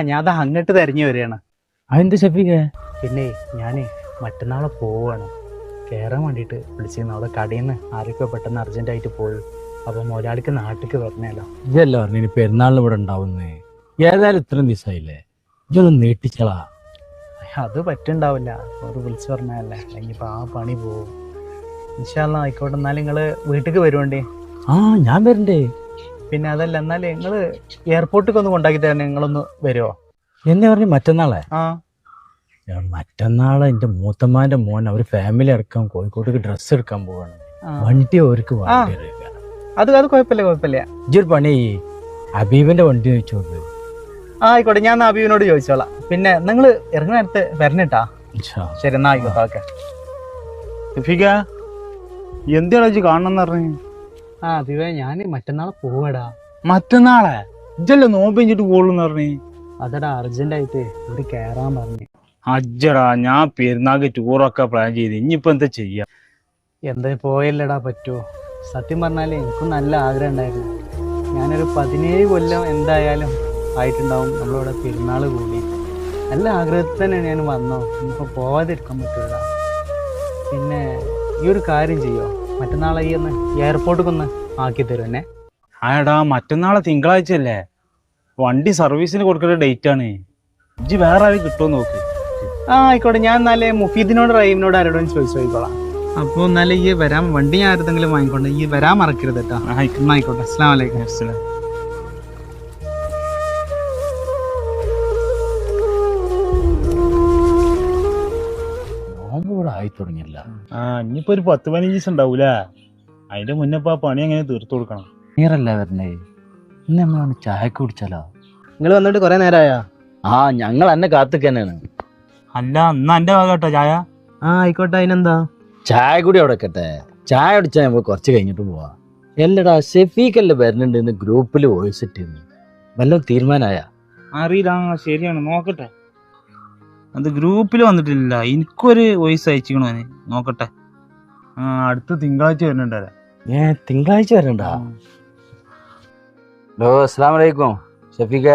ഞാൻ അത് അങ്ങോട്ട് തെരഞ്ഞു വരികയാണ്. അതെന്ത് ഷഫീഖേ? പിന്നെ ഞാനേ മറ്റന്നാളെ പോവാണ്, കയറാൻ വേണ്ടിയിട്ട് വിളിച്ചിരുന്നു. അവിടെ കടയിൽ നിന്ന് ആരൊക്കെ പെട്ടെന്ന് അർജൻറ്റായിട്ട് പോയി. അപ്പോൾ മുതലാളിക്ക് നാട്ടിലേക്ക് വരണല്ലോ. ഇതല്ല പറഞ്ഞു ഇനി പെരുന്നാളിന് ഇവിടെ ഉണ്ടാവുന്നേ. ഏതായാലും ഇത്രയും ദിവസമായില്ലേ, ഇതൊന്ന് നീട്ടിച്ചളാ. അത് പറ്റുണ്ടാവില്ല, ഒരു വിളിച്ചു പറഞ്ഞതല്ലേ, അല്ലെങ്കിൽ ഇപ്പോൾ ആ പണി പോവും. ഇൻഷാ അല്ലാ ആയിക്കോട്ടെ. എന്നാലും നിങ്ങൾ വീട്ടിലേക്ക് വരുവേണ്ടേ? ഞാൻ വരണ്ടേ. പിന്നെ അതല്ല, എന്നാൽ നിങ്ങൾ എയർപോർട്ടിലേക്ക് ഒന്ന് കൊണ്ടാക്കി തരണേ. നിങ്ങളൊന്ന് വരുമോ? എന്നെ പറഞ്ഞു മറ്റന്നാളെ? മറ്റന്നാളെ എൻ്റെ മൂത്തമ്മാൻ്റെ മോൻ അവർ ഫാമിലി അടക്കം കോഴിക്കോട്ടേക്ക് ഡ്രസ്സ് എടുക്കാൻ പോവാണ്. വണ്ടി അവർക്ക് അത് കുഴപ്പമില്ല. ഇജൊരു പണി, ഹബീബിന്റെ വണ്ടി ചോദിച്ചോക്ക്. ആയിക്കോട്ടെ, ഞാൻ ഹബീബിനോട് ചോദിച്ചോളാം. പിന്നെ നിങ്ങൾ ഇറങ്ങുന്ന നേരത്ത് വരണേട്ടാ. ശരി, എന്നാ ആയിക്കോട്ടെ. ഓക്കെ. ഷഫീഖ, എന്താണ് കാണണമെന്ന് പറഞ്ഞു? ദിവേ ഞാൻ മറ്റന്നാളെ പോവാടാ. മറ്റന്നാളെ? ഇജല്ലേ നോമ്പ് കഴിഞ്ഞിട്ട് പോകുള്ളൂന്ന് പറഞ്ഞു. അതടാ, അർജന്റായിട്ട് ഇവിടെ കയറാൻ പറഞ്ഞു. അജ്ജടാ, ഞാൻ പെരുന്നാൾക്ക് ടൂറൊക്കെ പ്ലാൻ ചെയ്ത്, ഇനിയിപ്പോ എന്താ ചെയ്യാ? എന്താ പോയല്ലടാ പറ്റുമോ? സത്യം പറഞ്ഞാൽ എനിക്കും നല്ല ആഗ്രഹം ഉണ്ടായിരുന്നു. ഞാനൊരു 17 കൊല്ലം എന്തായാലും ആയിട്ടുണ്ടാവും നമ്മളിവിടെ പെരുന്നാൾ കൂടി. നല്ല ആഗ്രഹത്തിൽ തന്നെ ഞാൻ വന്നോ, ഇനിയിപ്പോൾ പോവാതിരിക്കാൻ പറ്റില്ല. പിന്നെ ഈ ഒരു കാര്യം ചെയ്യോ, മറ്റന്നാളെ ഈ ഒന്ന് എയർപോർട്ടിൽ ആക്കി തരും എന്നെ. ആടാ, മറ്റന്നാളെ തിങ്കളാഴ്ച അല്ലേ, വണ്ടി സർവീസിന് കൊടുക്കേണ്ട ഡേറ്റ് ആണ്. ഇജ്ജ് വേറെ ആരും കിട്ടുമോ നോക്ക്. ആയിക്കോട്ടെ, ഞാൻ എന്നാലേ മുഫീദിനോട് റഹീമിനോട് ആരോടും ചോദിച്ചോളാം. അപ്പോൾ എന്നാലും ഈ വരാൻ വണ്ടി ഞാൻ ആരെന്തെങ്കിലും വാങ്ങിക്കൊണ്ട് ഈ വരാൻ മറക്കരുത് കേട്ടോ. ആയിക്കോട്ടെ. അസ്സലാമു അലൈക്കും. നോമ്പൂടെ ആയി തുടങ്ങിയില്ല. ഇനിയിപ്പോ ഒരു 10-15 ദിവസം ഉണ്ടാവൂല. അതിന്റെ മുന്നേ പണി എങ്ങനെ തീർത്തു കൊടുക്കണം. നീറല്ല വരണേ. ഇന്ന് നമ്മളാണ് ചായക്ക് കുടിച്ചാലോ? നിങ്ങൾ വന്നിട്ട് കുറെ നേരമായാ? ഞങ്ങൾ എന്നെ കാത്തുക്കന്നെയാണ്. അല്ല, എന്നാ എന്റെ ഭാഗം കേട്ടോ ചായ. ആയിക്കോട്ടെ, അതിനെന്താ. ചായ കൂടി അവിടെ വെക്കട്ടെ. ചായ കുടിച്ചാൽ നമ്മൾ കുറച്ച് കഴിഞ്ഞിട്ട് പോവാ. എല്ലടാ, ഷെഫീഖല്ലേ വരുന്നുണ്ട് ഗ്രൂപ്പിൽ വോയിസ് ഇട്ടിരുന്നു. വല്ലതും തീരുമാനമായ? അറിയില്ല. ശരിയാണ്, നോക്കട്ടെ. അത് ഗ്രൂപ്പിൽ വന്നിട്ടില്ല. എനിക്കൊരു വോയിസ് അയച്ചിക്കണോ, നോക്കട്ടെ. അടുത്ത തിങ്കളാഴ്ച വരുന്നുണ്ടല്ലേ? തിങ്കളാഴ്ച വരണ്ട. ഹലോ, അസ്സലാമു അലൈക്കും ഷഫീഖ.